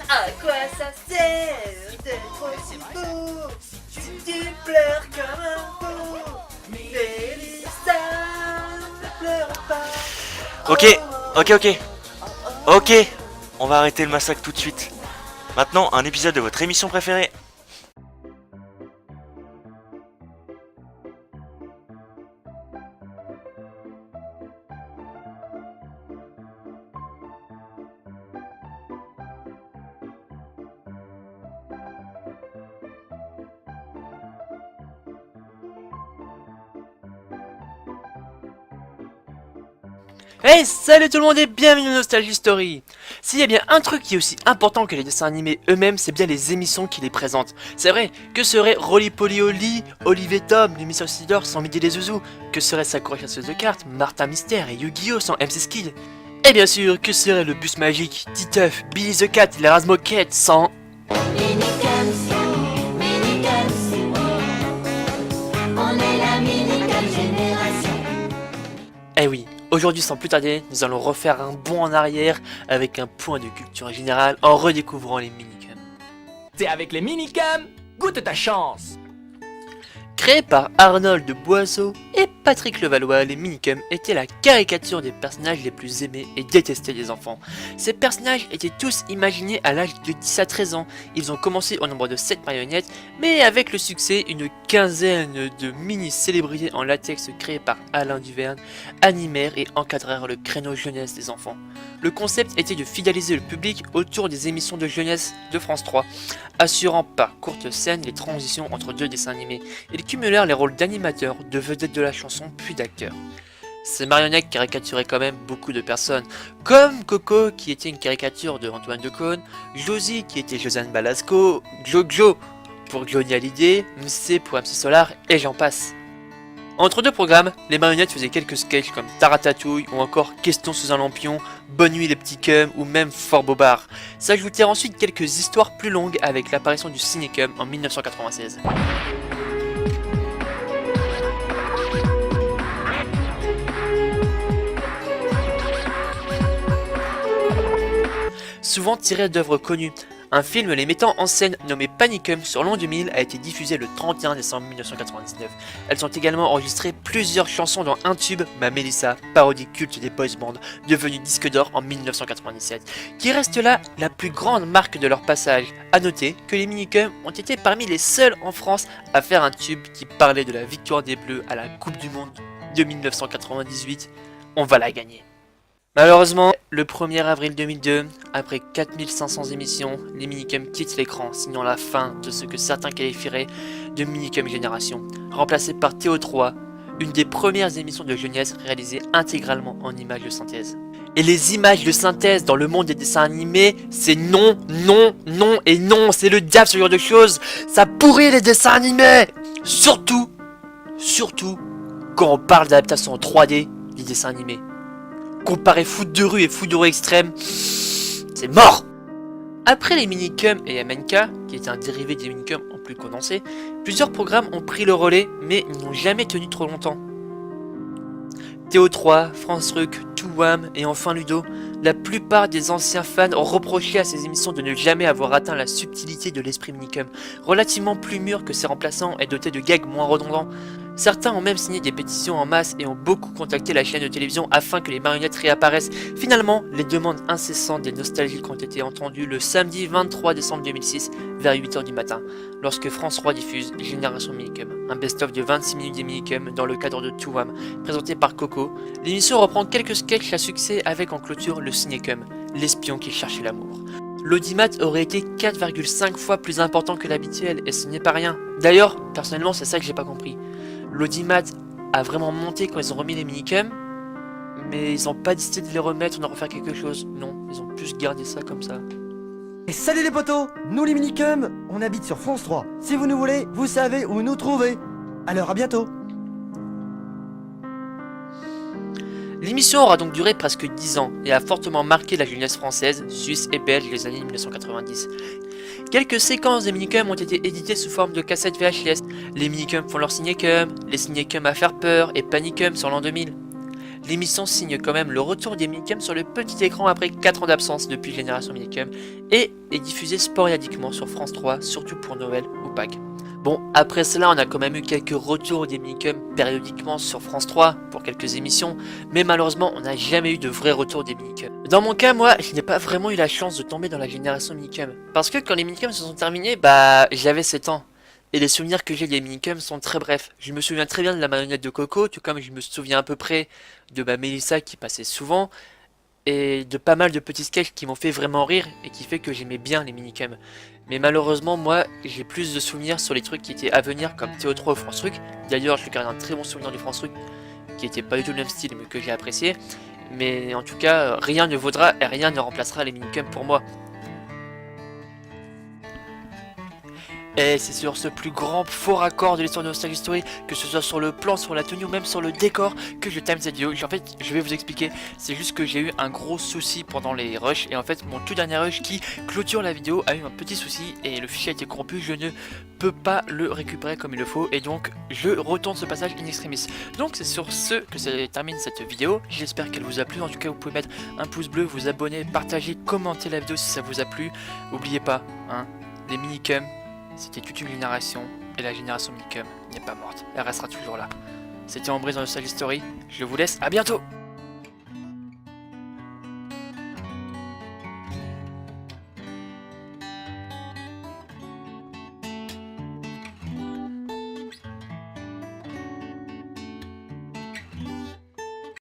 À quoi ça sert d'être aussi beau si tu pleures comme un beau? Mélissa, ne pleure pas. Ok, on va arrêter le massacre tout de suite. Maintenant, un épisode de votre émission préférée. Hey, salut tout le monde et bienvenue dans Nostalgie Story. S'il y a bien un truc qui est aussi important que les dessins animés eux-mêmes, c'est bien les émissions qui les présentent. C'est vrai, que serait Roly Poly Oly, Olivier Tom, l'émission Leader sans Midi les Zouzous? Que serait Sakura chasseuse de cartes, Martin Mystère et Yu-Gi-Oh sans MC Skid? Et bien sûr, que serait le bus magique, Titeuf, Billy the Cat, les Razmoquettes sans... Minicums, on est la Minicum génération. Eh oui, aujourd'hui sans plus tarder, nous allons refaire un bond en arrière avec un point de culture générale en redécouvrant les minicums. T'es avec les minicums, goûte ta chance. Créés par Arnold de Boiseau et Patrick Levallois, les minicums étaient la caricature des personnages les plus aimés et détestés des enfants. Ces personnages étaient tous imaginés à l'âge de 10 à 13 ans. Ils ont commencé au nombre de 7 marionnettes, mais avec le succès, une quinzaine de mini-célébrités en latex créées par Alain Duverne animèrent et encadrèrent le créneau jeunesse des enfants. Le concept était de fidéliser le public autour des émissions de jeunesse de France 3, assurant par courtes scènes les transitions entre deux dessins animés. Ils cumulèrent les rôles d'animateurs, de vedettes de la chanson, puis d'acteurs. Ces marionnettes caricaturaient quand même beaucoup de personnes, comme Coco qui était une caricature de Antoine Decaune, Josie qui était Josiane Balasco, Jojo pour Johnny Hallyday, MC pour MC Solar et j'en passe. Entre deux programmes, les marionnettes faisaient quelques sketchs comme Taratatouille ou encore Questions sous un lampion, Bonne nuit les petits cums ou même Fort Bobard. S'ajoutèrent ensuite quelques histoires plus longues avec l'apparition du Cinécum en 1996. Souvent tirées d'œuvres connues. Un film les mettant en scène nommé Panicum sur l'an 2000 a été diffusé le 31 décembre 1999. Elles ont également enregistré plusieurs chansons dont un tube, Ma Mélissa, parodie culte des boys bands, devenu disque d'or en 1997, qui reste là la plus grande marque de leur passage. A noter que les minicums ont été parmi les seuls en France à faire un tube qui parlait de la victoire des Bleus à la Coupe du Monde de 1998. On va la gagner. Malheureusement, le 1er avril 2002, après 4500 émissions, les minicums quittent l'écran, signant la fin de ce que certains qualifieraient de minicum génération, remplacé par Théo 3, une des premières émissions de jeunesse réalisées intégralement en images de synthèse. Et les images de synthèse dans le monde des dessins animés, c'est non, non, non et non, c'est le diable ce genre de choses, ça pourrit les dessins animés. Surtout quand on parle d'adaptation en 3D des dessins animés. Comparer foot de rue et foot de rue extrême, c'est mort. Après les minicums et MNK, qui est un dérivé des minicums en plus condensé, plusieurs programmes ont pris le relais, mais n'ont jamais tenu trop longtemps. Théo 3, France Truc, Touwam et enfin Ludo, la plupart des anciens fans ont reproché à ces émissions de ne jamais avoir atteint la subtilité de l'esprit minicum, relativement plus mûr que ses remplaçants et doté de gags moins redondants. Certains ont même signé des pétitions en masse et ont beaucoup contacté la chaîne de télévision afin que les marionnettes réapparaissent. Finalement, les demandes incessantes des nostalgiques ont été entendues le samedi 23 décembre 2006 vers 8h du matin, lorsque France 3 diffuse Génération Minicum, un best-of de 26 minutes des minicums dans le cadre de Touwam, présenté par Coco. L'émission reprend quelques sketchs à succès avec en clôture le Cinécum, l'espion qui cherchait l'amour. L'audimat aurait été 4,5 fois plus important que l'habituel et ce n'est pas rien. D'ailleurs, personnellement c'est ça que j'ai pas compris. L'audimat a vraiment monté quand ils ont remis les minicums, mais ils ont pas décidé de les remettre ou d'en refaire quelque chose. Non, ils ont plus gardé ça comme ça. Et salut les potos, nous les minicums, on habite sur France 3. Si vous nous voulez, vous savez où nous trouver. Alors à bientôt. L'émission aura donc duré presque 10 ans et a fortement marqué la jeunesse française, suisse et belge des années 1990. Quelques séquences des minicums ont été éditées sous forme de cassettes VHS. Les minicums font leur cinécum, les cinécums à faire peur et Panicum sur l'an 2000. l'émission signe quand même le retour des Minicums sur le petit écran après 4 ans d'absence depuis Génération Minicum et est diffusée sporadiquement sur France 3, surtout pour Noël ou Pâques. Bon, après cela, on a quand même eu quelques retours des Minicums périodiquement sur France 3 pour quelques émissions, mais malheureusement, on n'a jamais eu de vrai retour des Minicums. Dans mon cas, moi, je n'ai pas vraiment eu la chance de tomber dans la génération Minicum, parce que quand les Minicums se sont terminés, j'avais 7 ans. Et les souvenirs que j'ai des Minicums sont très brefs. Je me souviens très bien de la marionnette de Coco, tout comme je me souviens à peu près de Mélissa qui passait souvent, et de pas mal de petits sketchs qui m'ont fait vraiment rire et qui fait que j'aimais bien les Minicums. Mais malheureusement, moi, j'ai plus de souvenirs sur les trucs qui étaient à venir comme Théo3 ou France Truc. D'ailleurs, je garde un très bon souvenir du France Truc, qui était pas du tout le même style, mais que j'ai apprécié. Mais en tout cas, rien ne vaudra et rien ne remplacera les Minicums pour moi. Et c'est sur ce plus grand faux raccord de l'histoire de Nostalgie Story, que ce soit sur le plan, sur la tenue ou même sur le décor, que je time cette vidéo. En fait, je vais vous expliquer, c'est juste que j'ai eu un gros souci pendant les rushs, et en fait, mon tout dernier rush qui clôture la vidéo a eu un petit souci, et le fichier a été corrompu, je ne peux pas le récupérer comme il le faut, et donc je retourne ce passage in extremis. Donc c'est sur ce que ça termine cette vidéo, j'espère qu'elle vous a plu, en tout cas vous pouvez mettre un pouce bleu, vous abonner, partager, commenter la vidéo si ça vous a plu. N'oubliez pas, hein, les Minicums, c'était toute une génération, et la génération Minicum n'est pas morte, elle restera toujours là. C'était Ambry dans Nostalgie Story, je vous laisse, à bientôt.